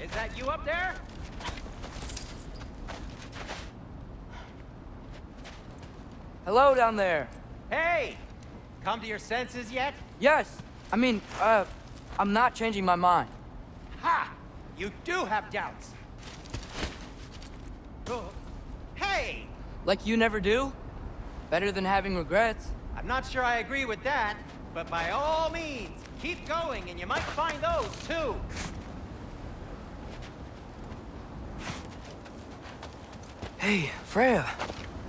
Is that you up there? Hello down there. Hey! Come to your senses yet? Yes. I mean, I'm not changing my mind. Ha! You do have doubts. Oh. Hey! Like you never do? Better than having regrets. I'm not sure I agree with that, but by all means, keep going and you might find those too. Hey, Freya.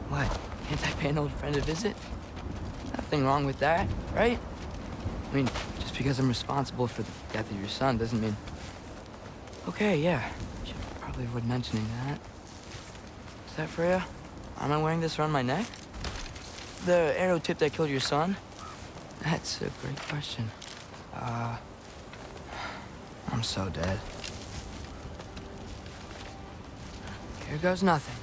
What? Can't I pay an old friend a visit? Nothing wrong with that, right? I mean, just because I'm responsible for the death of your son doesn't mean... Okay, yeah. Should probably avoid mentioning that. Is that Freya? Am I wearing this around my neck? The arrow tip that killed your son? That's a great question. I'm so dead. Here goes nothing.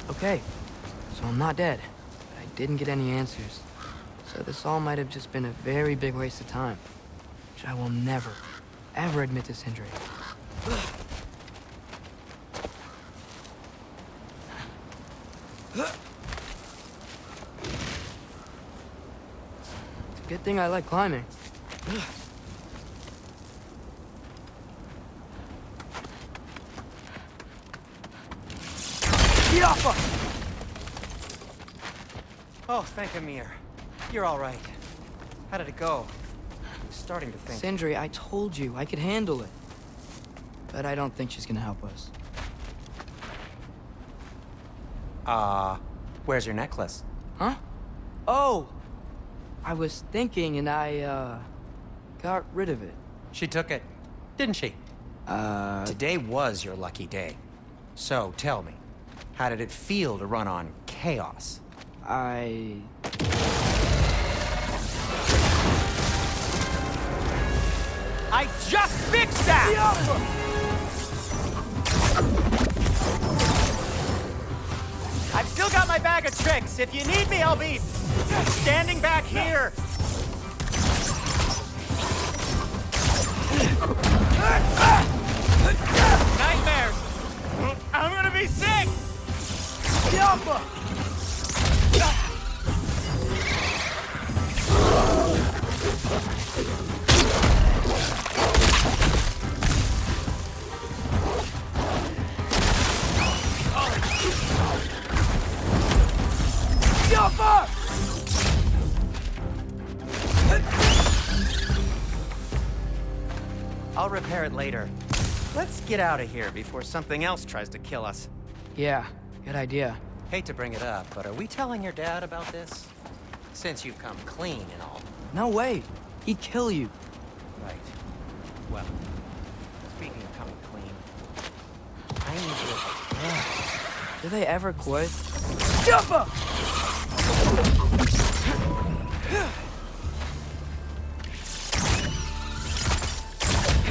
Okay, so I'm not dead, but I didn't get any answers. So this all might have just been a very big waste of time, which I will never, ever admit to Sindri. It's a good thing I like climbing. Oh, thank Amir. You're all right. How did it go? I'm starting to think... Sindri, I told you I could handle it. But I don't think she's gonna help us. Where's your necklace? Huh? Oh! I was thinking and I, got rid of it. She took it, didn't she? Today was your lucky day. So, tell me, how did it feel to run on chaos? I just fixed that! I've still got my bag of tricks. If you need me, I'll be standing back here. Nightmares! I'm gonna be sick! I'll repair it later. Let's get out of here before something else tries to kill us. Yeah, good idea. Hate to bring it up, but are we telling your dad about this? Since you've come clean and all. No way. He'd kill you. Right. Well, speaking of coming clean, I need Do they ever quit?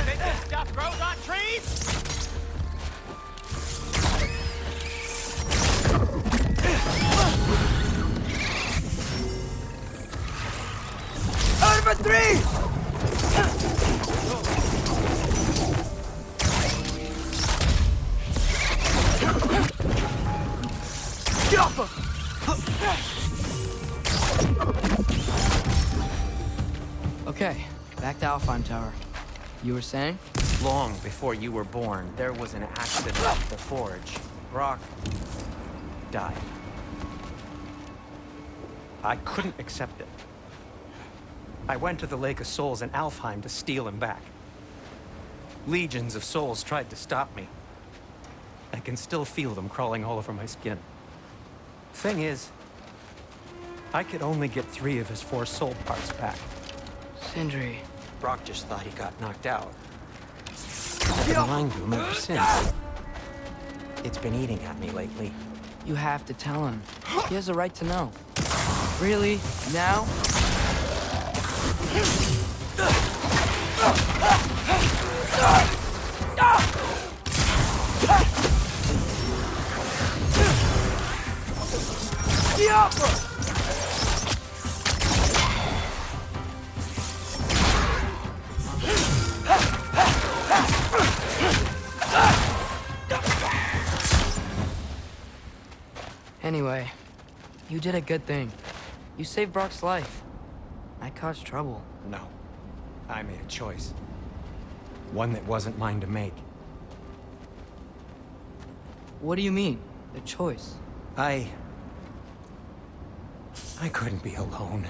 This stuff grows on trees? Over three! Okay, back to Alfheim Tower. You were saying? Long before you were born, there was an accident at the forge. Brock died. I couldn't accept it. I went to the Lake of Souls in Alfheim to steal him back. Legions of souls tried to stop me. I can still feel them crawling all over my skin. Thing is, I could only get 3 of his 4 soul parts back. Sindri. Brock just thought he got knocked out. I've been lying to him ever since. It's been eating at me lately. You have to tell him. He has a right to know. Really? Now? Anyway, you did a good thing. You saved Brock's life. I caused trouble. No. I made a choice. One that wasn't mine to make. What do you mean? A choice? I couldn't be alone.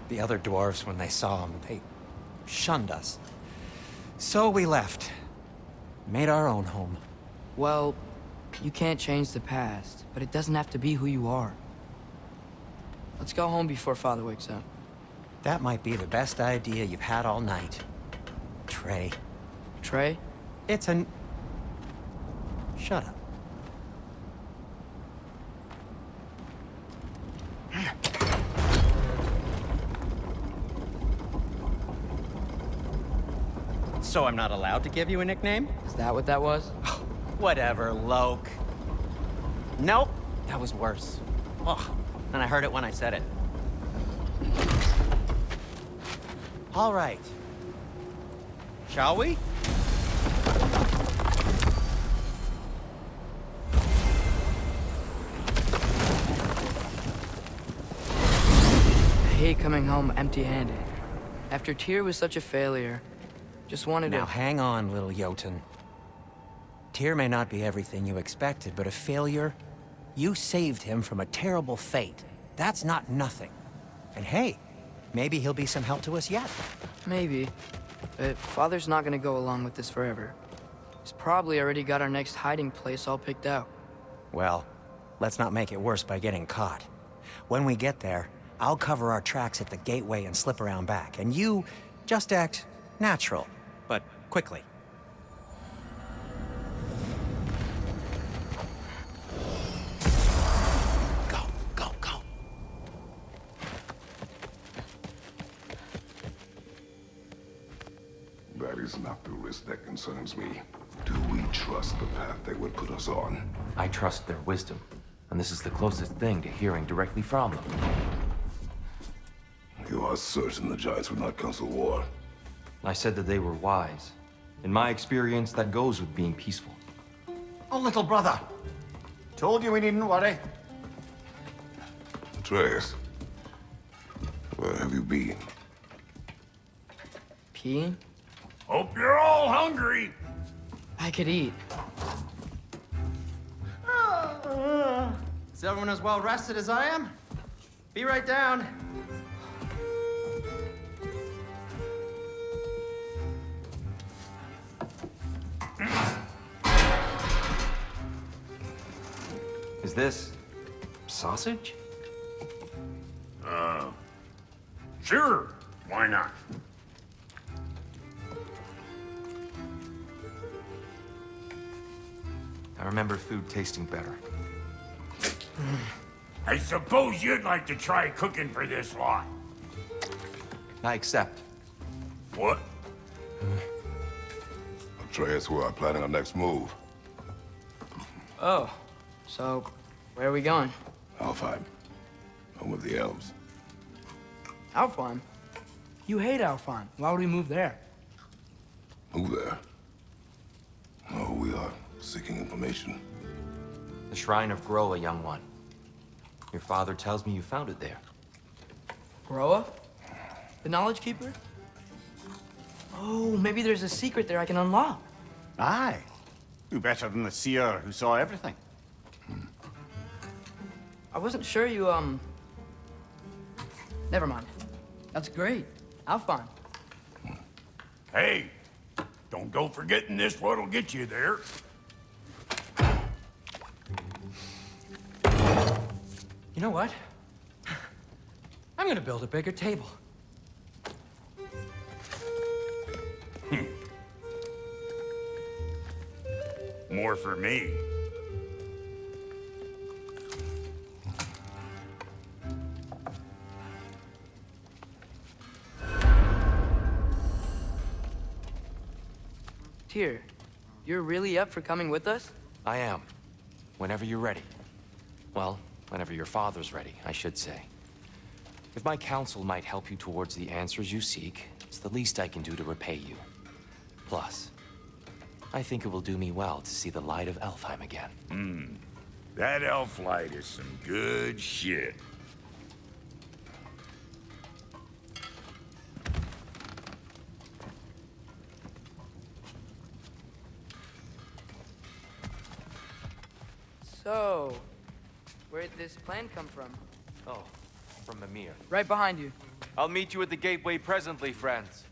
The other dwarves, when they saw him, they shunned us. So we left. Made our own home. Well, you can't change the past, but it doesn't have to be who you are. Let's go home before Father wakes up. That might be the best idea you've had all night. Trey. Trey? It's an... Shut up. So I'm not allowed to give you a nickname? Is that what that was? Whatever, Loke. Nope, that was worse. Ugh, and I heard it when I said it. All right. Shall we? I hate coming home empty-handed. After Tyr was such a failure, just wanted to... Now hang on, little Jotun. Tyr may not be everything you expected, but a failure? You saved him from a terrible fate. That's not nothing. And hey, maybe he'll be some help to us yet. Maybe. But Father's not gonna go along with this forever. He's probably already got our next hiding place all picked out. Well, let's not make it worse by getting caught. When we get there, I'll cover our tracks at the gateway and slip around back. And you just act natural, but quickly. That is not the risk that concerns me. Do we trust the path they would put us on? I trust their wisdom, and this is the closest thing to hearing directly from them. You are certain the Giants would not counsel war? I said that they were wise. In my experience, that goes with being peaceful. Oh, little brother. Told you we needn't worry. Atreus, where have you been? Peeing? Hope you're all hungry. I could eat. Is everyone as well rested as I am? Be right down. Is this sausage? Sure, why not? I remember food tasting better. I suppose you'd like to try cooking for this lot. I accept. What? Atreus, we are planning our next move. Oh, so where are we going? Alfheim, home of the elves. Alfheim? You hate Alfheim. Why would we move there? Move there? Oh, we are seeking information. The Shrine of Groa, young one. Your father tells me you found it there. Groa? The Knowledge Keeper? Oh, maybe there's a secret there I can unlock. Aye. Who better than the seer who saw everything? I wasn't sure you, Never mind. That's great. Alfheim. Hey, don't go forgetting this what'll get you there. You know what? I'm gonna build a bigger table. More for me. Tyr, you're really up for coming with us? I am. Whenever you're ready. Well, whenever your father's ready, I should say. If my counsel might help you towards the answers you seek, it's the least I can do to repay you. Plus, I think it will do me well to see the light of Alfheim again. That elf light is some good shit. So, where'd this plan come from? Oh, from Mimir. Right behind you. I'll meet you at the gateway presently, friends.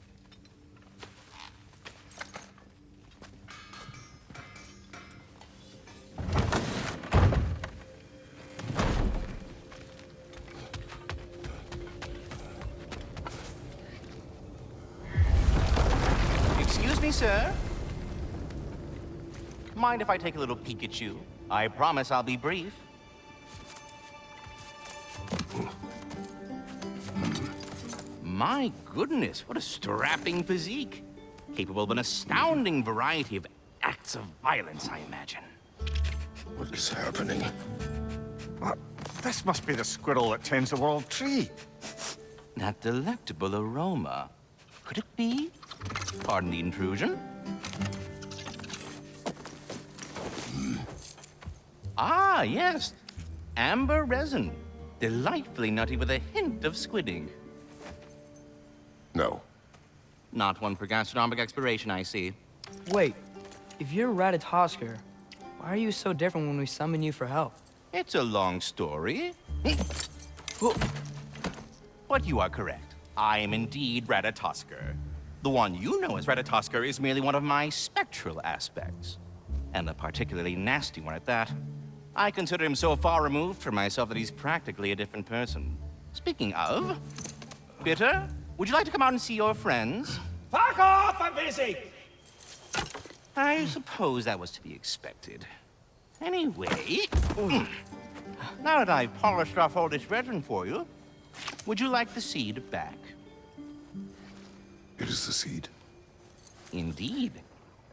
Excuse me, sir? Mind if I take a little peek at you? I promise I'll be brief. My goodness, what a strapping physique. Capable of an astounding variety of acts of violence, I imagine. What is happening? This must be the squirrel that tends the world tree. That delectable aroma. Could it be? Pardon the intrusion. Ah, yes. Amber resin. Delightfully nutty with a hint of squidding. No. Not one for gastronomic exploration, I see. Wait, if you're Ratatoskr, why are you so different when we summon you for help? It's a long story. But you are correct. I am indeed Ratatoskr. The one you know as Ratatoskr is merely one of my spectral aspects. And a particularly nasty one at that. I consider him so far removed from myself that he's practically a different person. Speaking of, Bitter, would you like to come out and see your friends? Fuck off! I'm busy! I suppose that was to be expected. Anyway, now that I've polished off all this resin for you, would you like the seed back? It is the seed. Indeed.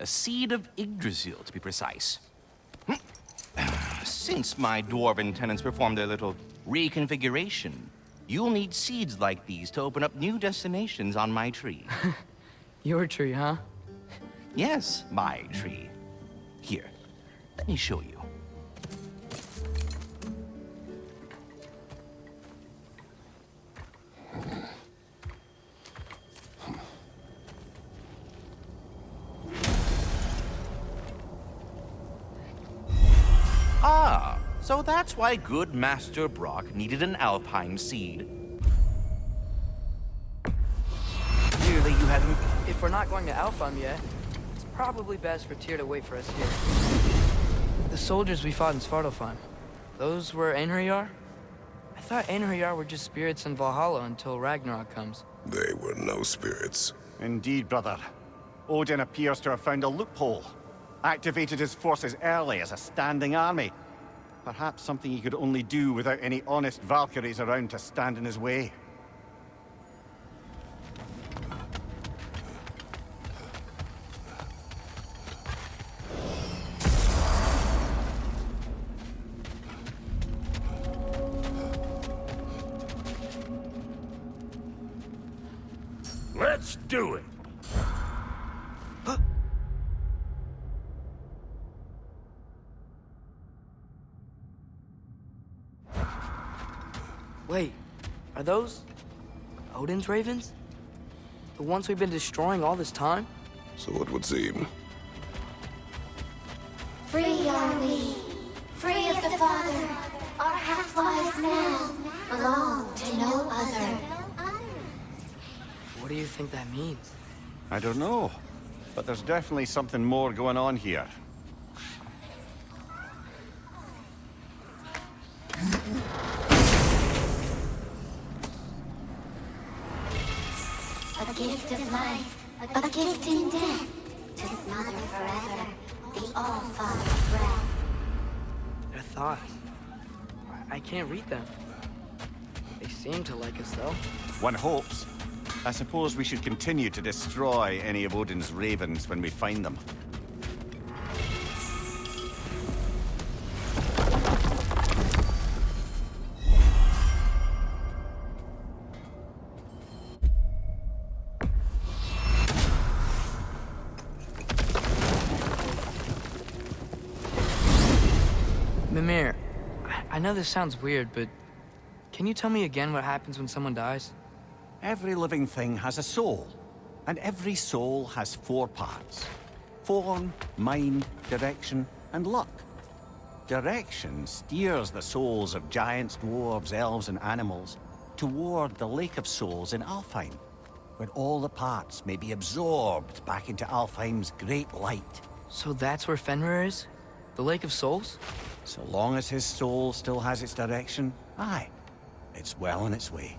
A seed of Yggdrasil, to be precise. Since my dwarven tenants performed their little reconfiguration, you'll need seeds like these to open up new destinations on my tree. Your tree, huh? Yes, my tree. Here, let me show you. Ah, so that's why good Master Brock needed an Alpine seed. Clearly you haven't... If we're not going to Alfheim yet, it's probably best for Tyr to wait for us here. The soldiers we fought in Svartalfheim, those were Einherjar? I thought Einherjar were just spirits in Valhalla until Ragnarok comes. They were no spirits. Indeed, brother. Odin appears to have found a loophole. Activated his forces early as a standing army. Perhaps something he could only do without any honest Valkyries around to stand in his way. Let's do it. Wait, are those Odin's ravens? The ones we've been destroying all this time? So it would seem. Free are we, free of the Father. Our half-lives now belong to no other. What do you think that means? I don't know, but there's definitely something more going on here. A gift of life, a gift in death, to smother forever the All-Father's wrath. Their thoughts. I can't read them. They seem to like us, though. One hopes. I suppose we should continue to destroy any of Odin's ravens when we find them. Mimir, I know this sounds weird, but can you tell me again what happens when someone dies? Every living thing has a soul, and every soul has 4 parts. Form, mind, direction, and luck. Direction steers the souls of giants, dwarves, elves, and animals toward the Lake of Souls in Alfheim, where all the parts may be absorbed back into Alfheim's great light. So that's where Fenrir is? The Lake of Souls? So long as his soul still has its direction, aye, it's well on its way.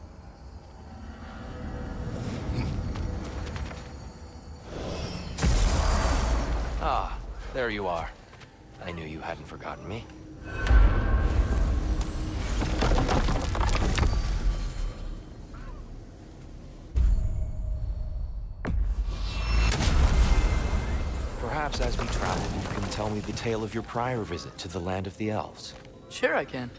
Ah, there you are. I knew you hadn't forgotten me. Perhaps as we travel, you can tell me the tale of your prior visit to the land of the elves. Sure I can.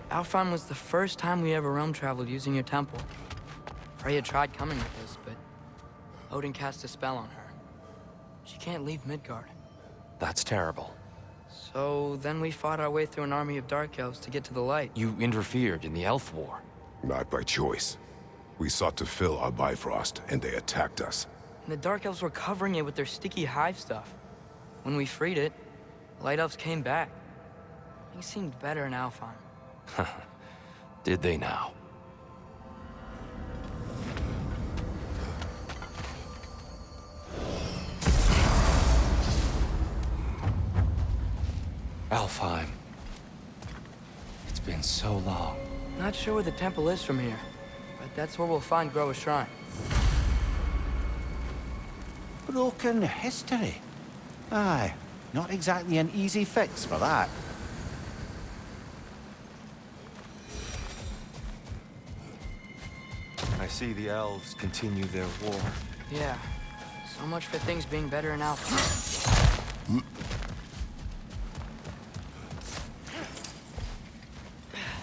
Alfheim was the first time we ever realm traveled using your temple. Freya tried coming with us, but Odin cast a spell on her. She can't leave Midgard. That's terrible. So then we fought our way through an army of dark elves to get to the light. You interfered in the elf war. Not by choice. We sought to fill our Bifrost, and they attacked us. And the dark elves were covering it with their sticky hive stuff. When we freed it, light elves came back. Things seemed better in Alfheim. Did they now? Alfheim. It's been so long. Not sure where the temple is from here, but that's where we'll find Groa's shrine. Broken history. Aye, not exactly an easy fix for that. I see the elves continue their war. Yeah, so much for things being better in Alfheim.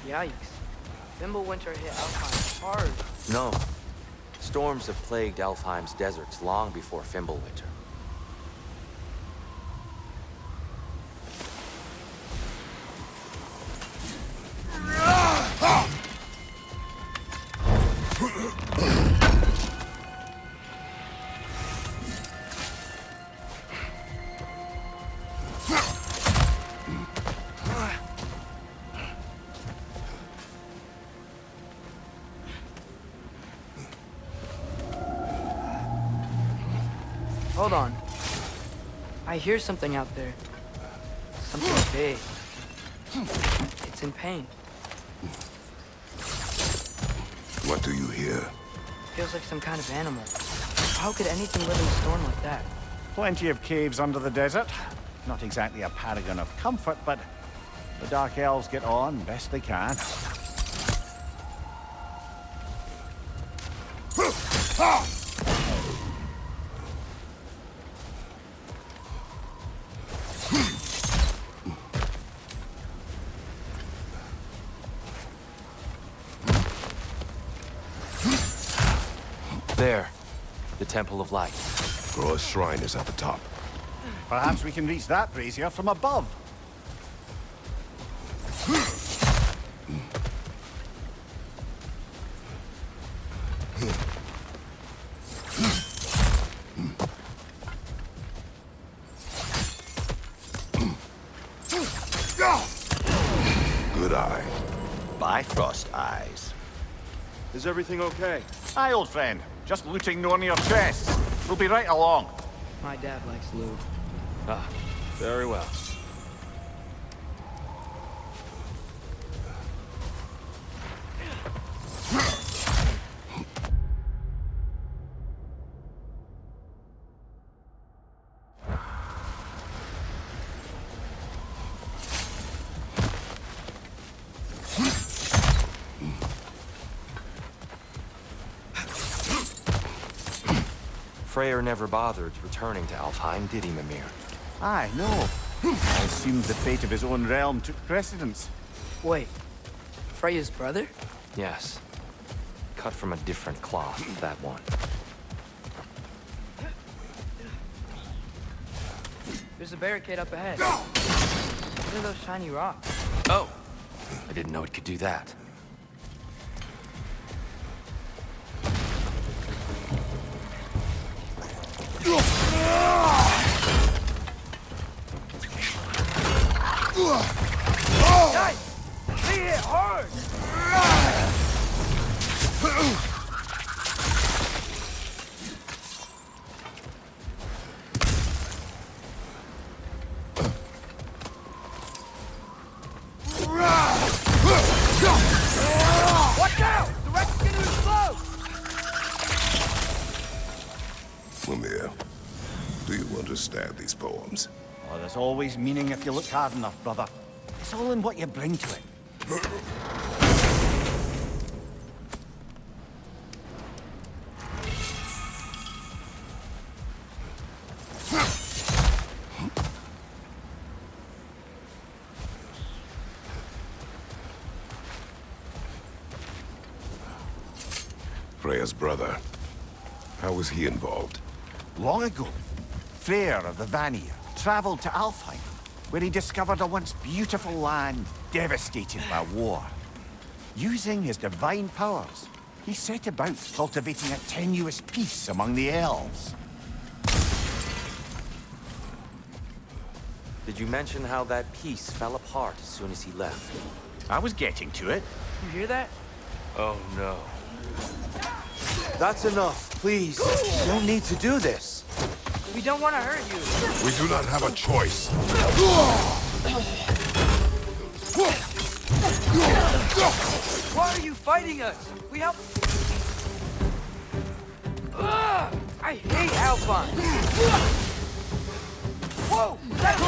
Yikes. Fimbulwinter hit Alfheim hard. No. Storms have plagued Alfheim's deserts long before Fimbulwinter. Hold on. I hear something out there. Something big. It's in pain. What do you hear? Feels like some kind of animal. How could anything live in a storm like that? Plenty of caves under the desert. Not exactly a paragon of comfort, but the Dark Elves get on best they can. There. The Temple of Light. Groa's shrine is at the top. Perhaps we can reach that brazier from above. Good eye. eyes. Is everything okay? Aye, old friend. Just looting Nornir chests. We'll be right along. My dad likes loot. Ah, very well. Freyr never bothered returning to Alfheim, did he, Mimir? Aye, no. I assumed the fate of his own realm took precedence. Wait, Freya's brother? Yes. Cut from a different cloth, that one. There's a barricade up ahead. What are those shiny rocks? Oh! I didn't know it could do that. Be hit hard! Watch out! The wreck's gonna explode! Mimir, do you understand these poems? Oh, there's always meaning if you look hard enough, brother. It's all in what you bring to it. Freya's brother. How was he involved? Long ago, Freyr of the Vanir traveled to Alfheim, where he discovered a once beautiful land devastated by war. Using his divine powers, he set about cultivating a tenuous peace among the elves. Did you mention how that piece fell apart as soon as he left? I was getting to it. You hear that? Oh, no. That's enough, please. You don't need to do this. We don't want to hurt you. We do not have a choice. Why are you fighting us? We help. Ugh! I hate Alpine. Whoa! Is that a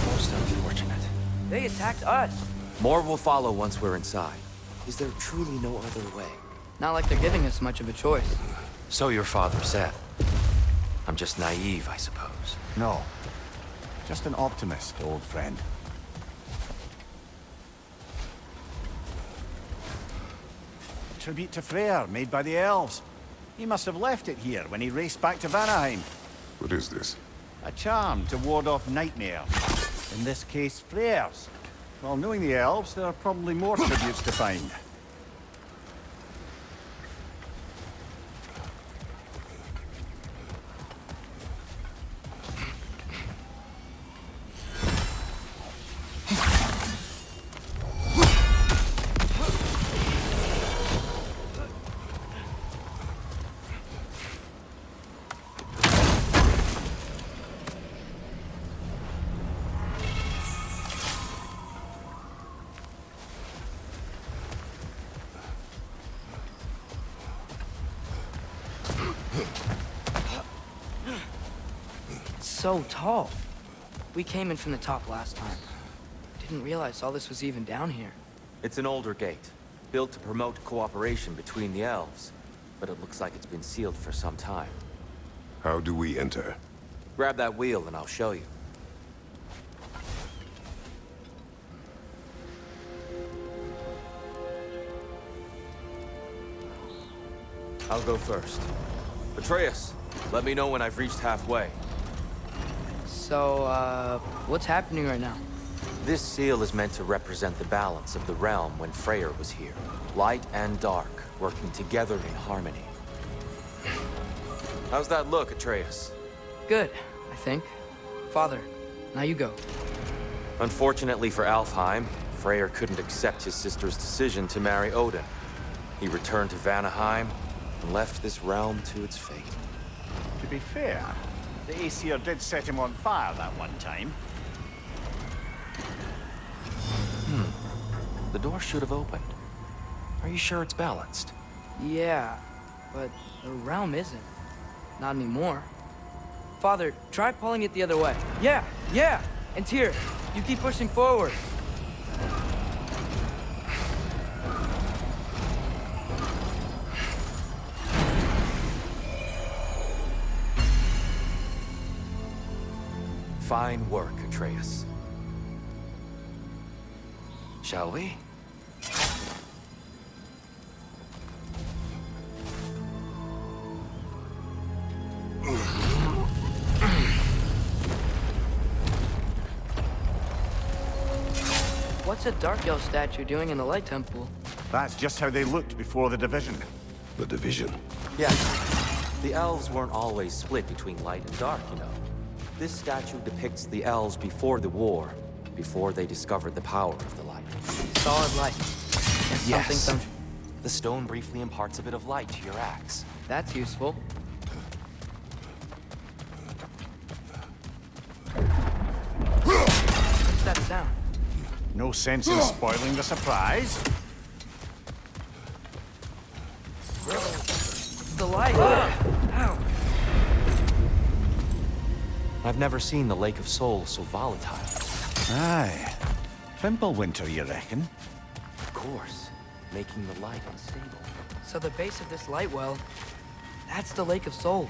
Most unfortunate. They attacked us. More will follow once we're inside. Is there truly no other way? Not like they're giving us much of a choice. So your father said. I'm just naive, I suppose. No, just an optimist, old friend. A tribute to Freyr, made by the elves. He must have left it here when he raced back to Vanaheim. What is this? A charm to ward off nightmares. In this case, Freyr's. Well, knowing the elves, there are probably more tributes to find. So tall. We came in from the top last time. Didn't realize all this was even down here. It's an older gate, built to promote cooperation between the elves. But it looks like it's been sealed for some time. How do we enter? Grab that wheel and I'll show you. I'll go first. Atreus, let me know when I've reached halfway. So, what's happening right now? This seal is meant to represent the balance of the realm when Freyr was here. Light and dark, working together in harmony. How's that look, Atreus? Good, I think. Father, now you go. Unfortunately for Alfheim, Freyr couldn't accept his sister's decision to marry Odin. He returned to Vanaheim and left this realm to its fate. To be fair, the Aesir did set him on fire that one time. The door should have opened. Are you sure it's balanced? Yeah, but the realm isn't. Not anymore. Father, try pulling it the other way. Yeah! And Tyr, you keep pushing forward. Fine work, Atreus. Shall we? What's a Dark Elf statue doing in the Light Temple? That's just how they looked before the division. The division. Yes. The elves weren't always split between light and dark, you know. This statue depicts the elves before the war, before they discovered the power of the light. Solid light. And Yes. something. The stone briefly imparts a bit of light to your axe. That's useful. What's that sound? No sense in spoiling the surprise. The light. Ow. I've never seen the Lake of Souls so volatile. Aye. Fimbulwinter, you reckon? Of course, making the light unstable. So the base of this light well, that's the Lake of Souls.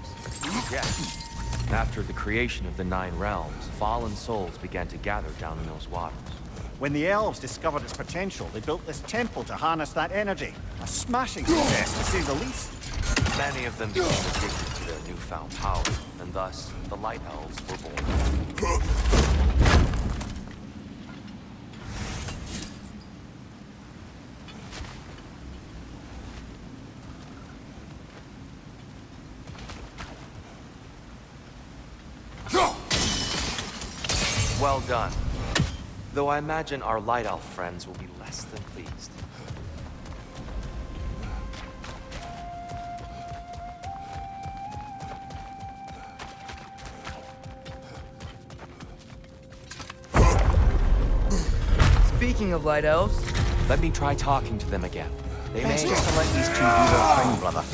Yes. After the creation of the Nine Realms, fallen souls began to gather down in those waters. When the elves discovered its potential, they built this temple to harness that energy. A smashing success, to say the least. Many of them became addicted to their newfound power, and thus, the Light Elves were born. Well done. Though I imagine our Light Elf friends will be less than pleased. Speaking of light elves, Let me try talking to them again. They may... Best just to let these two do their thing, brother.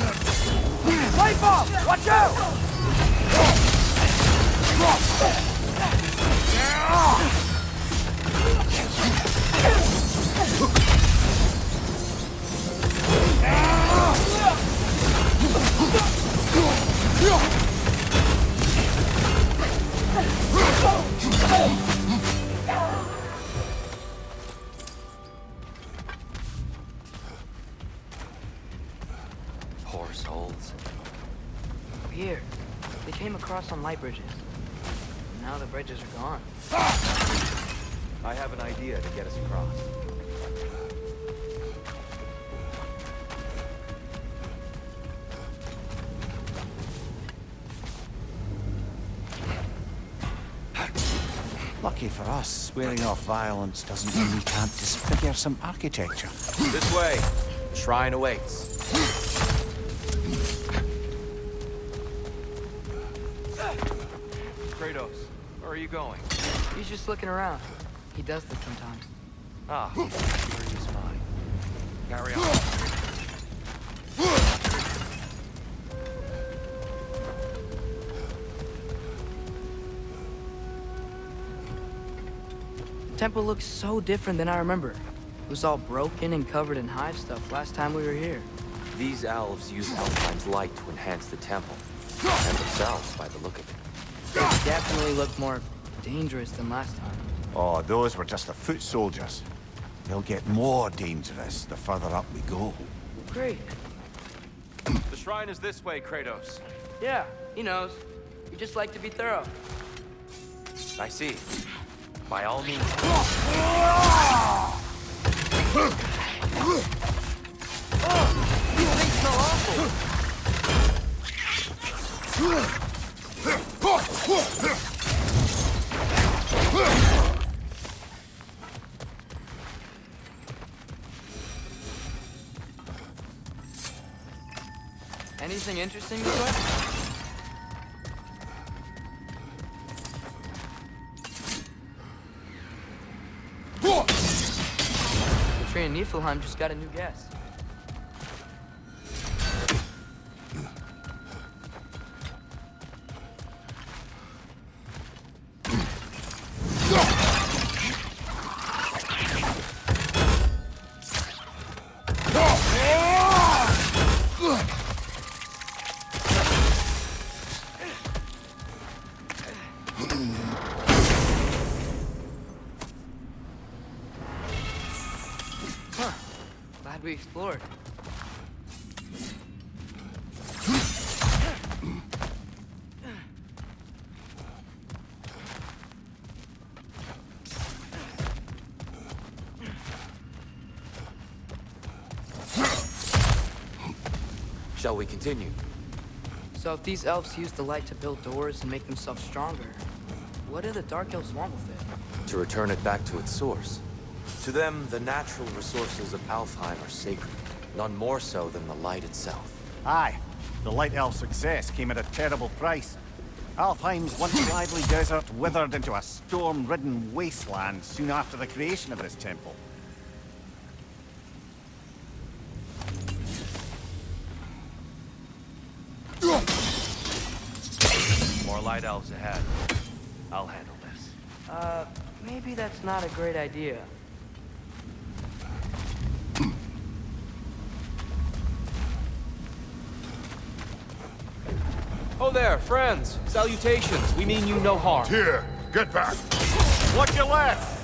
light bulb! Watch out! Poor souls. Here, they came across on light bridges. Now the bridges are gone. I have an idea to get us across. Lucky for us, swearing off violence doesn't mean we can't disfigure some architecture. This way. Shrine awaits. Kratos, where are you going? He's just looking around. He does this sometimes. Ah, here is mine. Carry on. The temple looks so different than I remember. It was all broken and covered in hive stuff last time we were here. These elves use Alfheim's light to enhance the temple. And themselves, by the look of it. They definitely look more dangerous than last time. Oh, those were just the foot soldiers. They'll get more dangerous the further up we go. Great. The shrine is this way, Kratos. Yeah, he knows. We just like to be thorough. I see. By all means. Things smell awful. Anything interesting this way? The tree in Niflheim just got a new guest. Glad we explored. Shall we continue? So if these elves use the light to build doors and make themselves stronger, what do the Dark Elves want with it? To return it back to its source. To them, the natural resources of Alfheim are sacred, none more so than the light itself. Aye, the Light Elf's success came at a terrible price. Alfheim's once lively desert withered into a storm-ridden wasteland soon after the creation of this temple. More light elves ahead. I'll handle this. Maybe that's not a great idea. Oh there, friends! Salutations! We mean you no harm. Here, get back! Watch your left!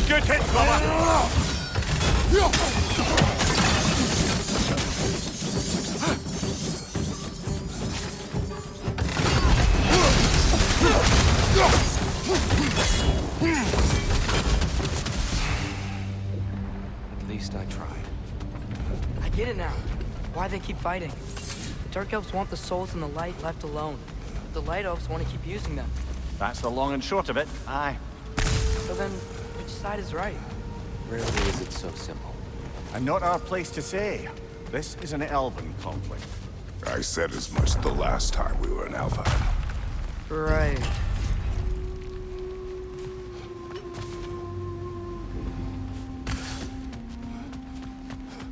Good hit, brother! At least I tried. I get it now. Why they keep fighting. The Dark Elves want the souls and the light left alone. The Light Elves want to keep using them. That's the long and short of it, aye. So then, which side is right? Rarely is it so simple. And not our place to say. This is an elven conflict. I said as much the last time we were in Alfheim. Right.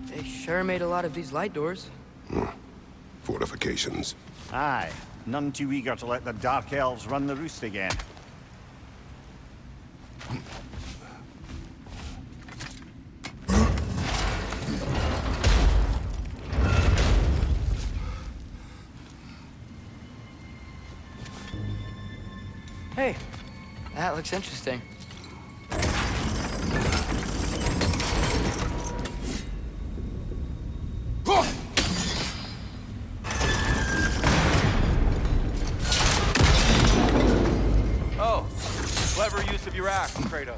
They sure made a lot of these light doors. Fortifications. Aye, none too eager to let the Dark Elves run the roost again. Hey, that looks interesting. Oh, clever use of your axe, Kratos.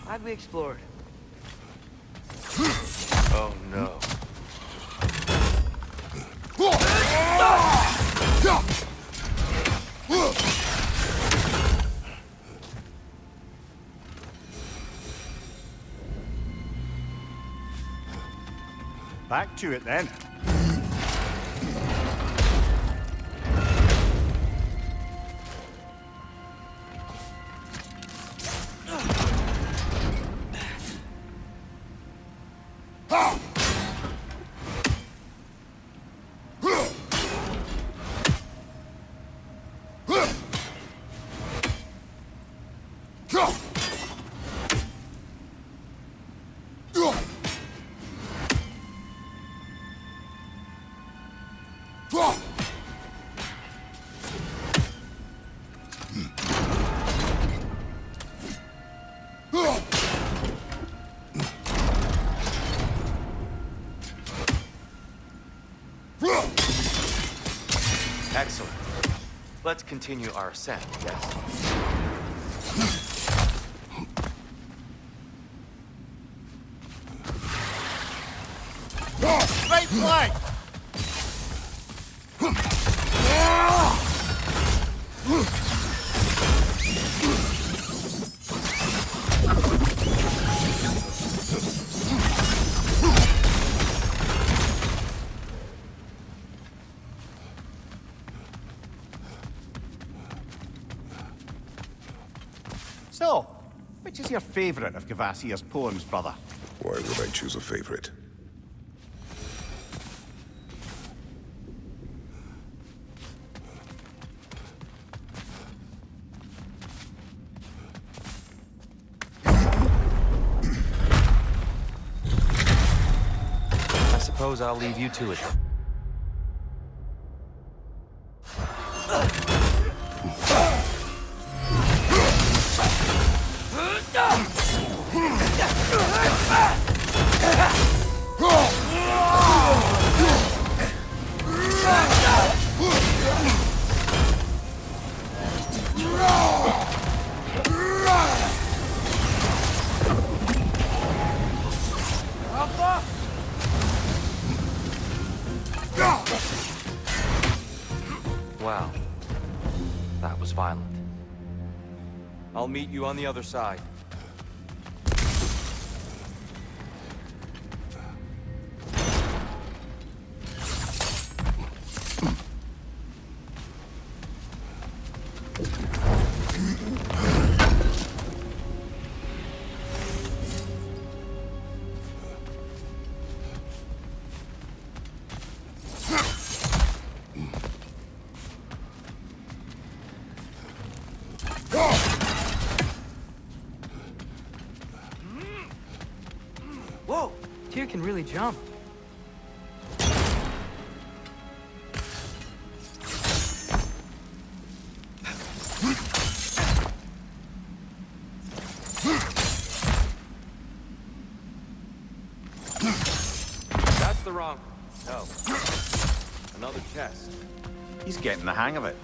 Glad we explored. Oh no. Back to it then. Let's continue our ascent, yes? Right flank! So, which is your favorite of Gavasir's poems, brother? Why would I choose a favorite? I suppose I'll leave you to it. Wow. That was violent. I'll meet you on the other side. Whoa! Tyr can really jump. That's the wrong... No. Another chest. He's getting the hang of it.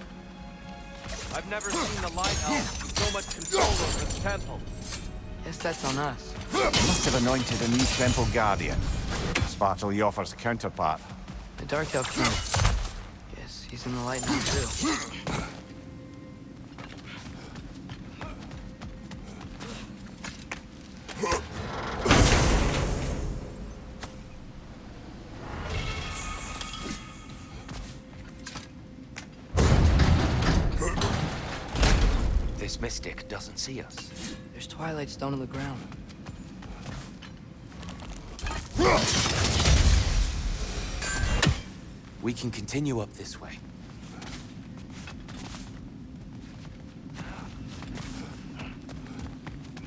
I've never seen the Light Elves with so much control over the temple. Guess that's on us. Must have anointed a new temple guardian. Svartalfheim offers a counterpart. The Dark Elf King. Guess he's in the light now, too. This mystic doesn't see us. There's Twilight Stone on the ground. We can continue up this way.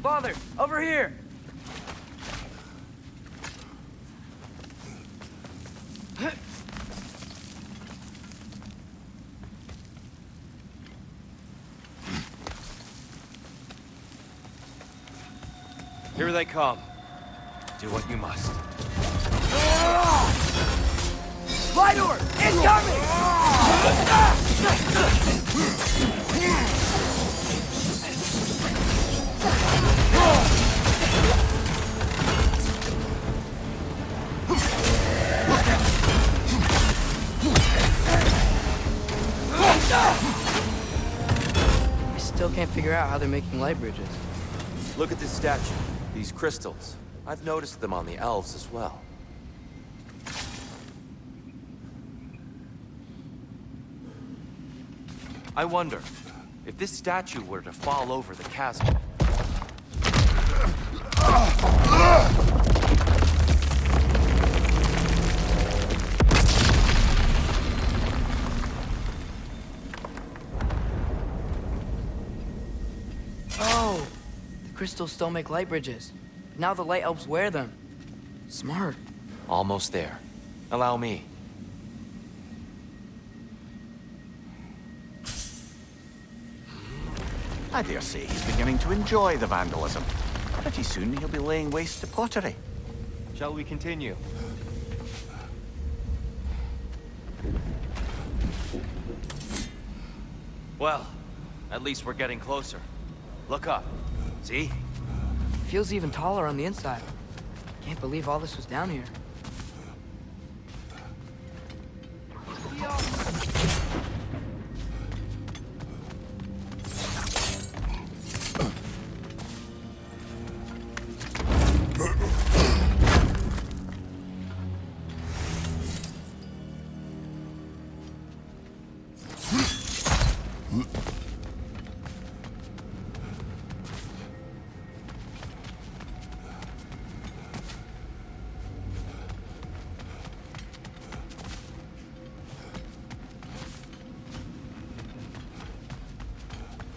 Father, over here! Here they come. Do what you must. Light orb! Incoming! I still can't figure out how they're making light bridges. Look at this statue. These crystals. I've noticed them on the elves as well. I wonder, if this statue were to fall over the chasm... Oh! The crystals still make light bridges. But now the light elves wear them. Smart. Almost there. Allow me. I dare say he's beginning to enjoy the vandalism. Pretty soon he'll be laying waste to pottery. Shall we continue? Well, at least we're getting closer. Look up. See? Feels even taller on the inside. Can't believe all this was down here.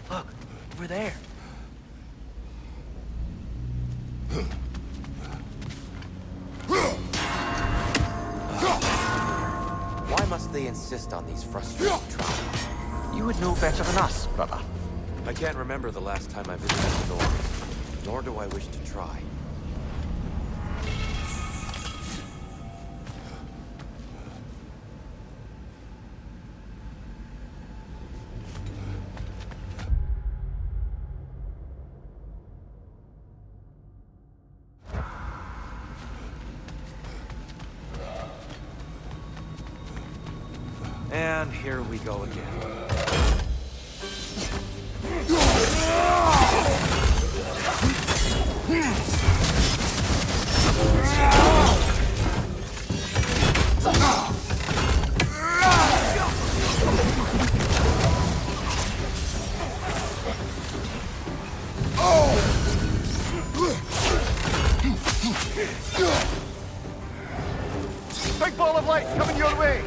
Look, over there. Why must they insist on these frustrating trials? You would know better than us, brother. I can't remember the last time I visited the North, nor do I wish to try. And here we go again. Big ball of light coming your way!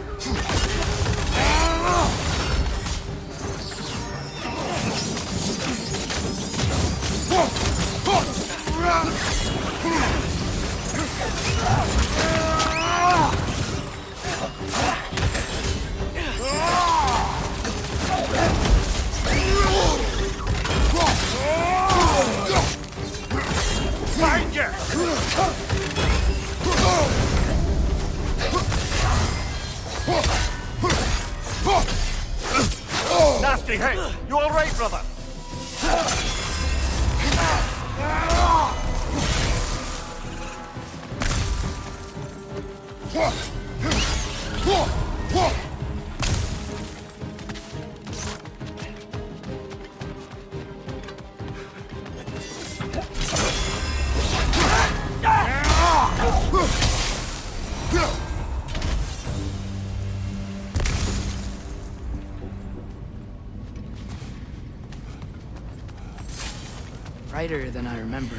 Find you! Nasty hit! You all right, brother? Brighter than I remember.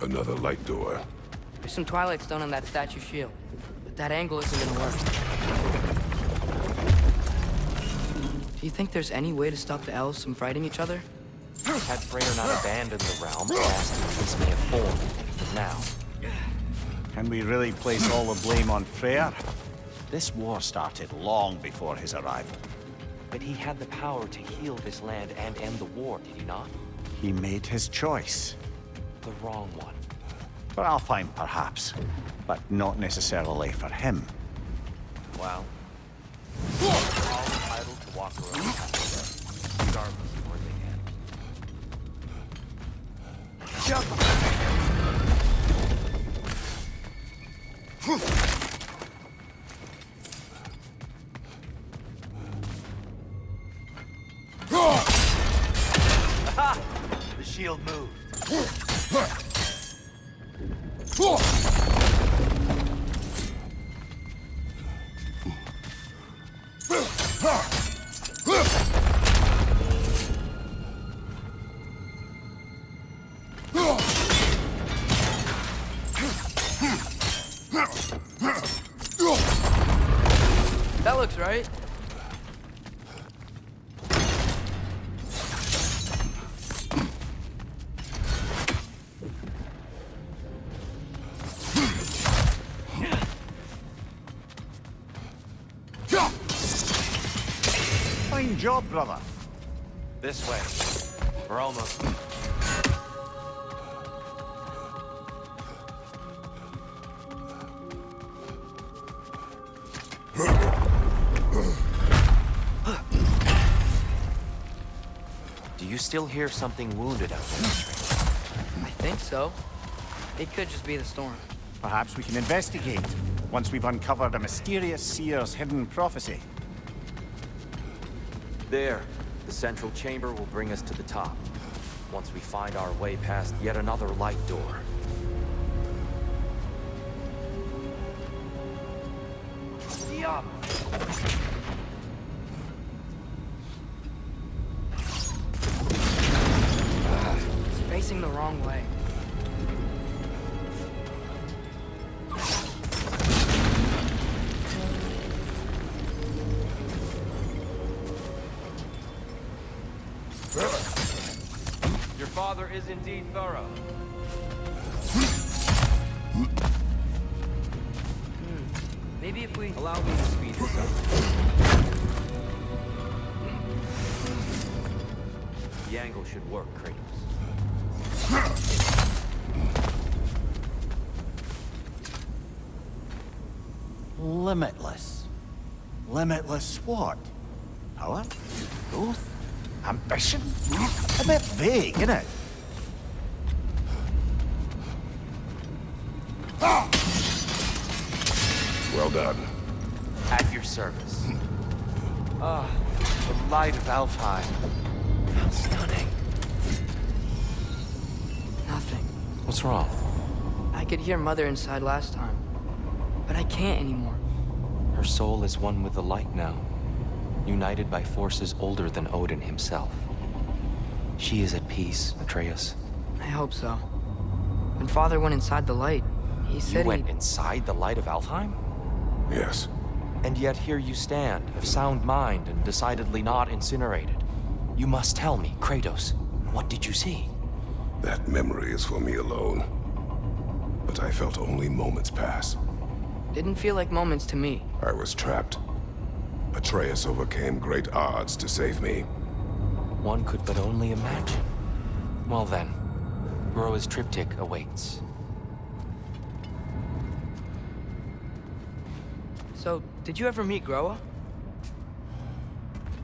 Another light door. There's some Twilight Stone on that statue shield, but that angle isn't gonna work. Do you think there's any way to stop the elves from fighting each other? Had Freyr not abandoned the realm, the last piece may have formed. But now, Can we really place all the blame on Freyr? This war started long before his arrival. but he had the power to heal this land and end the war, did he not? He made his choice. The wrong one. For Alfheim, perhaps, but not necessarily for him. Well, we're all entitled to walk around regardless of where they end. Aha! The shield moved. That looks right. Fine job, brother. This way. We're almost... Do you still hear something wounded out there? I think so. It could just be the storm. Perhaps we can investigate, once we've uncovered a mysterious seer's hidden prophecy. There. The central chamber will bring us to the top. Once we find our way past yet another light door. Yup! It's facing the wrong way. Your father is indeed thorough. Maybe if we... Allow me to speed this up. The angle should work, Kratos. Limitless. Limitless what? Power? Growth? Ambition? A bit vague, isn't it? Well done. At your service. The light of Alfheim. How stunning. Nothing. What's wrong? I could hear Mother inside last time. But I can't anymore. Her soul is one with the light now, united by forces older than Odin himself. She is at peace, Atreus. I hope so. When Father went inside the light, he You said went inside the light of Alfheim? Yes. And yet here you stand, of sound mind and decidedly not incinerated. You must tell me, Kratos, what did you see? That memory is for me alone. But I felt only moments pass. Didn't feel like moments to me. I was trapped. Atreus overcame great odds to save me. One could but only imagine. Well then, Groa's triptych awaits. So, did you ever meet Groa?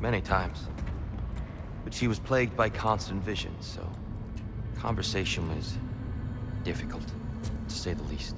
Many times. But she was plagued by constant visions, so conversation was difficult, to say the least.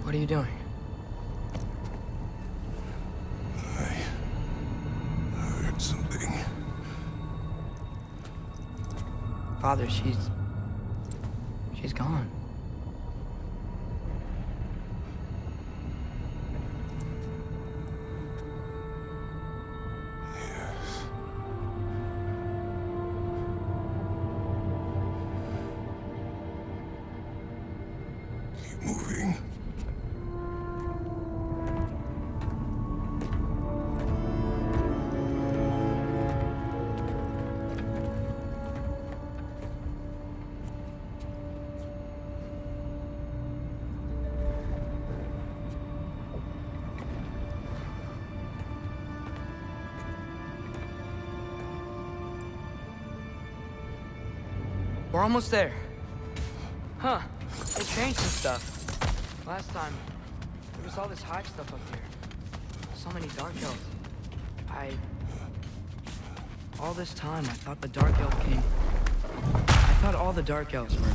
What are you doing? I heard something. Father, she's gone. Yes. Keep moving. We're almost there. Huh. They changed some stuff. Last time, there was all this hive stuff up here. So many Dark Elves. All this time, I thought the Dark Elf came... I thought all the Dark Elves were...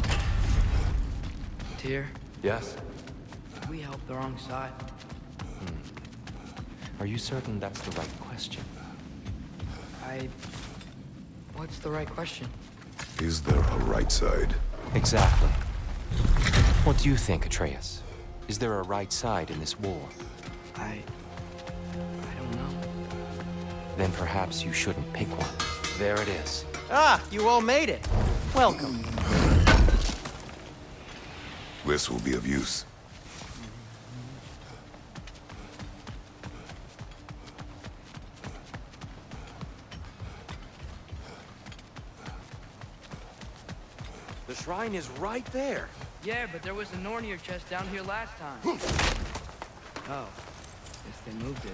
Tyr, Yes? we help the wrong side? Are you certain that's the right question? What's the right question? Is there a right side? Exactly. What do you think, Atreus? Is there a right side in this war? I don't know. Then perhaps you shouldn't pick one. There it is. Ah, you all made it. Welcome. This will be of use. The shrine is right there. Yeah, but there was a Nornir chest down here last time. Oh, guess they moved it.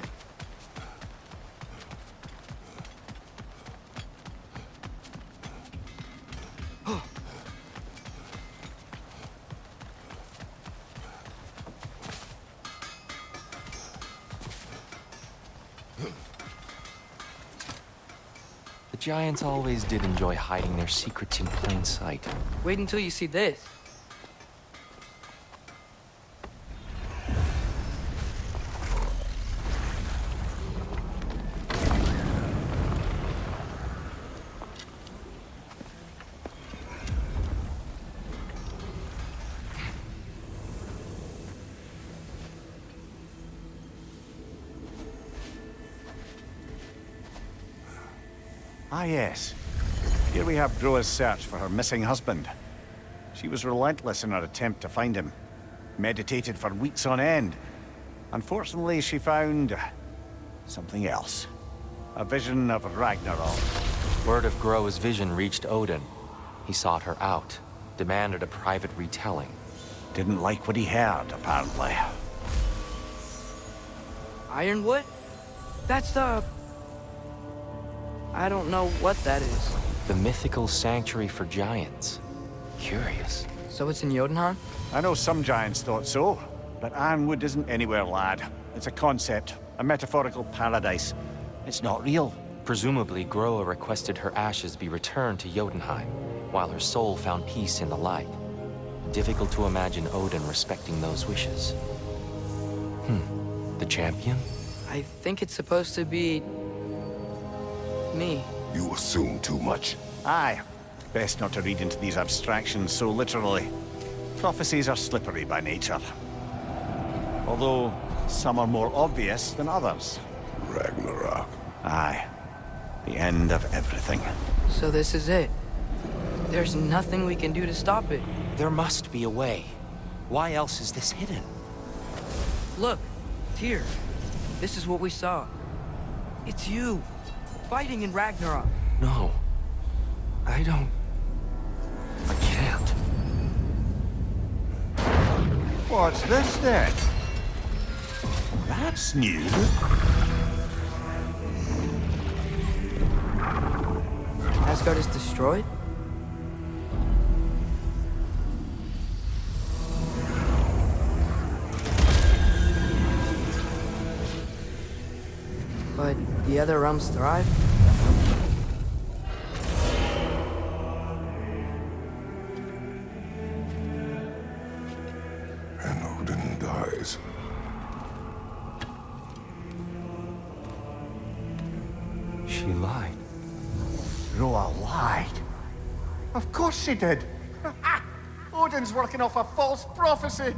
The giants always did enjoy hiding their secrets in plain sight. Wait until you see this. Ah, yes. Here we have Groa's search for her missing husband. She was relentless in her attempt to find him. Meditated for weeks on end. Unfortunately, she found something else. A vision of Ragnarok. Word of Groa's vision reached Odin. He sought her out, demanded a private retelling. Didn't like what he heard, apparently. Ironwood? That's the... I don't know what that is. The mythical sanctuary for giants. Curious. So it's in Jotunheim? I know some giants thought so, but Ironwood isn't anywhere, lad. It's a concept, a metaphorical paradise. It's not real. Presumably, Groa requested her ashes be returned to Jotunheim, while her soul found peace in the light. Difficult to imagine Odin respecting those wishes. The champion? I think it's supposed to be... me. You assume too much. Aye. Best not to read into these abstractions so literally. Prophecies are slippery by nature. Although, some are more obvious than others. Ragnarok. Aye. The end of everything. So this is it. There's nothing we can do to stop it. There must be a way. Why else is this hidden? Look, Tyr. This is what we saw. It's you, fighting in Ragnarok. No. I can't. What's this then? That's new. Asgard is destroyed? But the other realms thrive? And Odin dies. She lied. Groa lied. Of course she did. Odin's working off a false prophecy.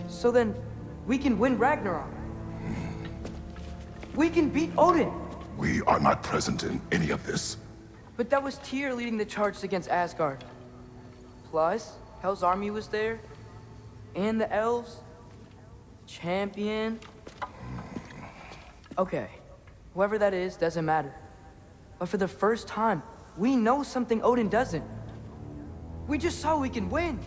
So then, we can win Ragnarok. We can beat Odin. We are not present in any of this. But that was Tyr leading the charge against Asgard. Plus, Hell's army was there. And the elves. Champion. Okay. Whoever that is, doesn't matter. But for the first time, we know something Odin doesn't. We just saw we can win.